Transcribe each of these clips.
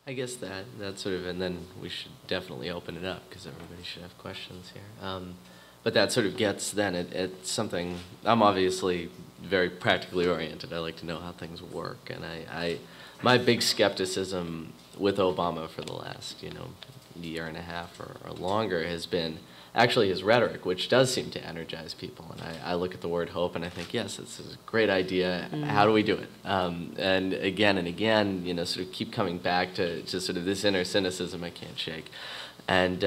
I guess that sort of, and then we should definitely open it up because everybody should have questions here. But that sort of gets then at something. I'm obviously very practically oriented. I like to know how things work, and my big skepticism with Obama for the last year and a half or longer has been actually his rhetoric, which does seem to energize people. And I look at the word hope and I think, yes, this is a great idea. How do we do it? And again, sort of keep coming back to sort of this inner cynicism I can't shake. And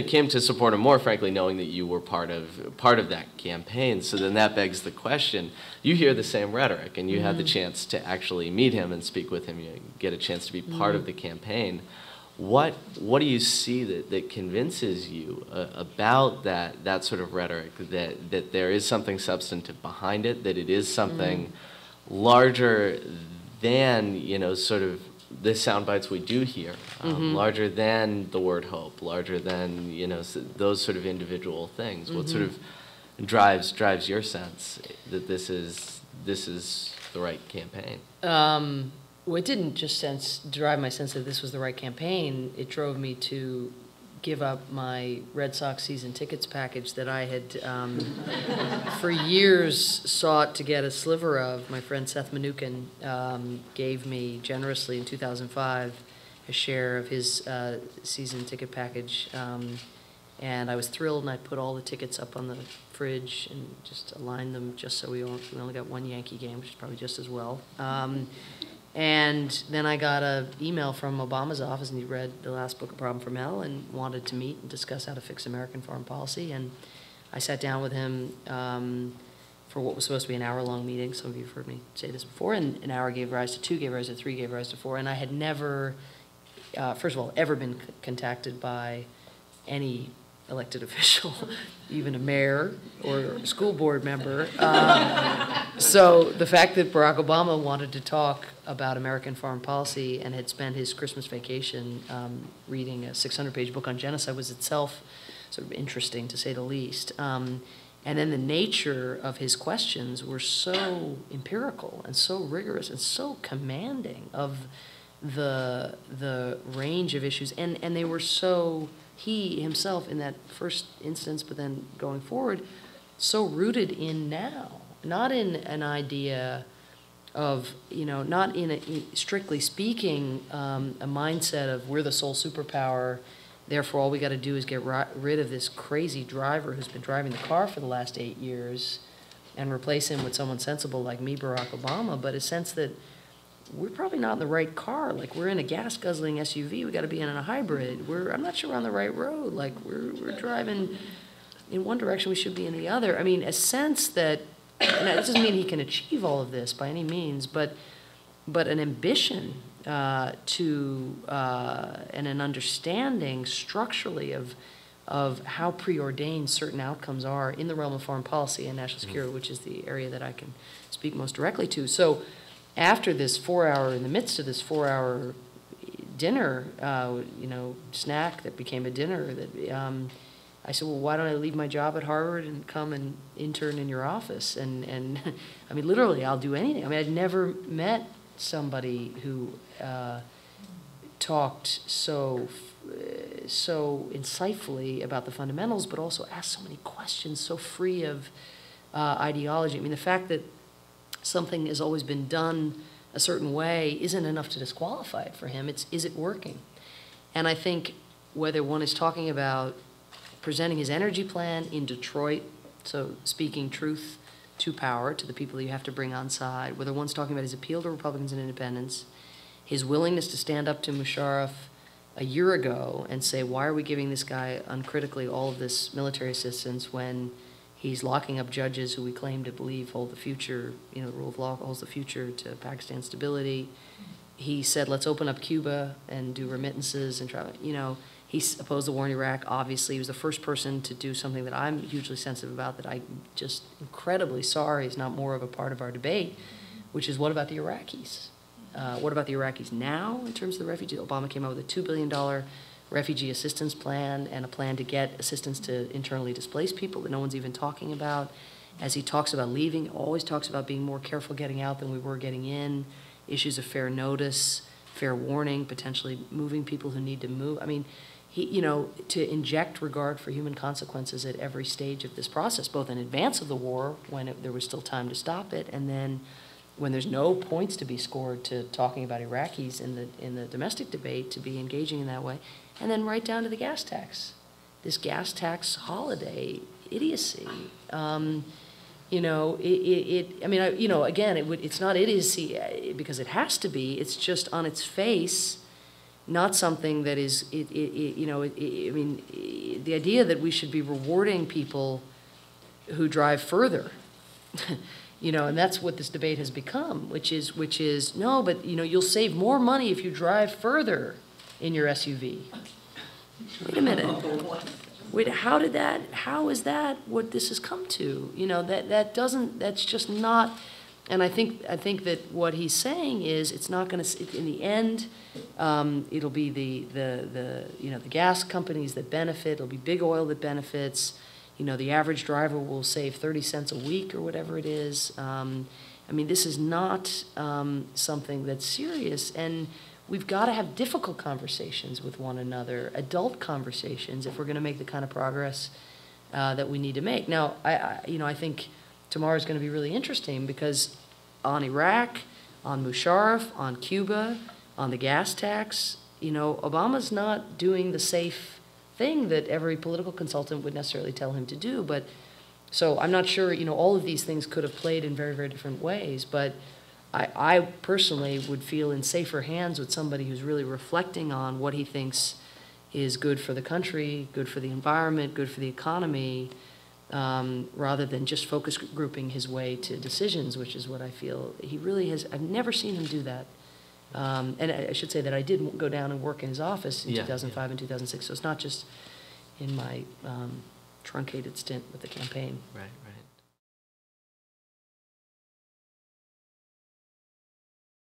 came to support him more, frankly, knowing that you were part of that campaign. So then that begs the question: you hear the same rhetoric, and you have the chance to actually meet him and speak with him. You get a chance to be part of the campaign. What do you see that convinces you about that sort of rhetoric, that there is something substantive behind it, that it is something larger than sort of the sound bites we do hear, larger than the word hope, larger than those sort of individual things? What sort of drives your sense that this is the right campaign? Well, it didn't just drive my sense that this was the right campaign. It drove me to give up my Red Sox season tickets package that I had for years sought to get a sliver of. My friend Seth Manukin gave me generously in 2005 a share of his season ticket package. And I was thrilled, and I put all the tickets up on the fridge and just aligned them just so we only got one Yankee game, which is probably just as well. And then I got an email from Obama's office, and he read the last book, A Problem from Hell, and wanted to meet and discuss how to fix American foreign policy. And I sat down with him for what was supposed to be an hour-long meeting. Some of you have heard me say this before. And an hour gave rise to 2, gave rise to 3, gave rise to 4. And I had never, first of all, ever been contacted by any elected official, even a mayor or a school board member. So the fact that Barack Obama wanted to talk about American foreign policy and had spent his Christmas vacation reading a 600-page book on genocide was itself sort of interesting, to say the least. And then the nature of his questions were so empirical and so rigorous and so commanding of the range of issues, and they were so, he himself in that first instance, but then going forward, so rooted in now, not in an idea of, not in strictly speaking, a mindset of we're the sole superpower, therefore all we got to do is get rid of this crazy driver who's been driving the car for the last 8 years and replace him with someone sensible like me, Barack Obama, but a sense that we're probably not in the right car. Like, we're in a gas-guzzling SUV. We got to be in a hybrid. I'm not sure we're on the right road. Like, we're driving in one direction. We should be in the other. I mean, a sense that, and that doesn't mean he can achieve all of this by any means, but an ambition and an understanding structurally of how preordained certain outcomes are in the realm of foreign policy and national security, which is the area that I can speak most directly to. So, after this 4-hour, in the midst of this 4-hour dinner, snack that became a dinner, that I said, well, why don't I leave my job at Harvard and come and intern in your office? And I mean, literally, I'll do anything. I mean, I'd never met somebody who talked so insightfully about the fundamentals, but also asked so many questions, so free of ideology. I mean, the fact that something has always been done a certain way isn't enough to disqualify it for him. Is it working? And I think whether one is talking about presenting his energy plan in Detroit, so speaking truth to power, to the people that you have to bring on side, whether one's talking about his appeal to Republicans and independents, his willingness to stand up to Musharraf a year ago and say, why are we giving this guy uncritically all of this military assistance when he's locking up judges who we claim to believe hold the future, the rule of law holds the future to Pakistan's stability. He said, let's open up Cuba and do remittances and try, he opposed the war in Iraq. Obviously, he was the first person to do something that I'm hugely sensitive about, that I'm just incredibly sorry is not more of a part of our debate, which is, what about the Iraqis? What about the Iraqis now in terms of the refugees? Obama came out with a $2 billion refugee assistance plan and a plan to get assistance to internally displaced people that no one's even talking about. As he talks about leaving, always talks about being more careful getting out than we were getting in, issues of fair notice, fair warning, potentially moving people who need to move. I mean, to inject regard for human consequences at every stage of this process, both in advance of the war, when there was still time to stop it, and then when there's no points to be scored to talking about Iraqis in the domestic debate, to be engaging in that way, and then right down to the gas tax, this gas tax holiday idiocy. Again, it's not idiocy because it has to be. It's just on its face, not something that is. The idea that we should be rewarding people who drive further, and that's what this debate has become, which is no, but you'll save more money if you drive further in your SUV. Wait a minute. Wait, how is that what this has come to? That's just not, and I think that what he's saying is it's not going to, in the end, it'll be the gas companies that benefit, it'll be big oil that benefits, the average driver will save 30 cents a week or whatever it is. This is not something that's serious, and we've got to have difficult conversations with one another, adult conversations, if we're going to make the kind of progress that we need to make. Now, I think tomorrow's going to be really interesting because on Iraq, on Musharraf, on Cuba, on the gas tax, Obama's not doing the safe thing that every political consultant would necessarily tell him to do. But so I'm not sure, all of these things could have played in very, very different ways, but I personally would feel in safer hands with somebody who's really reflecting on what he thinks is good for the country, good for the environment, good for the economy, rather than just focus grouping his way to decisions, which is what I feel he really has. I've never seen him do that. And I should say that I did go down and work in his office in 2005 and 2006, so it's not just in my truncated stint with the campaign. Right.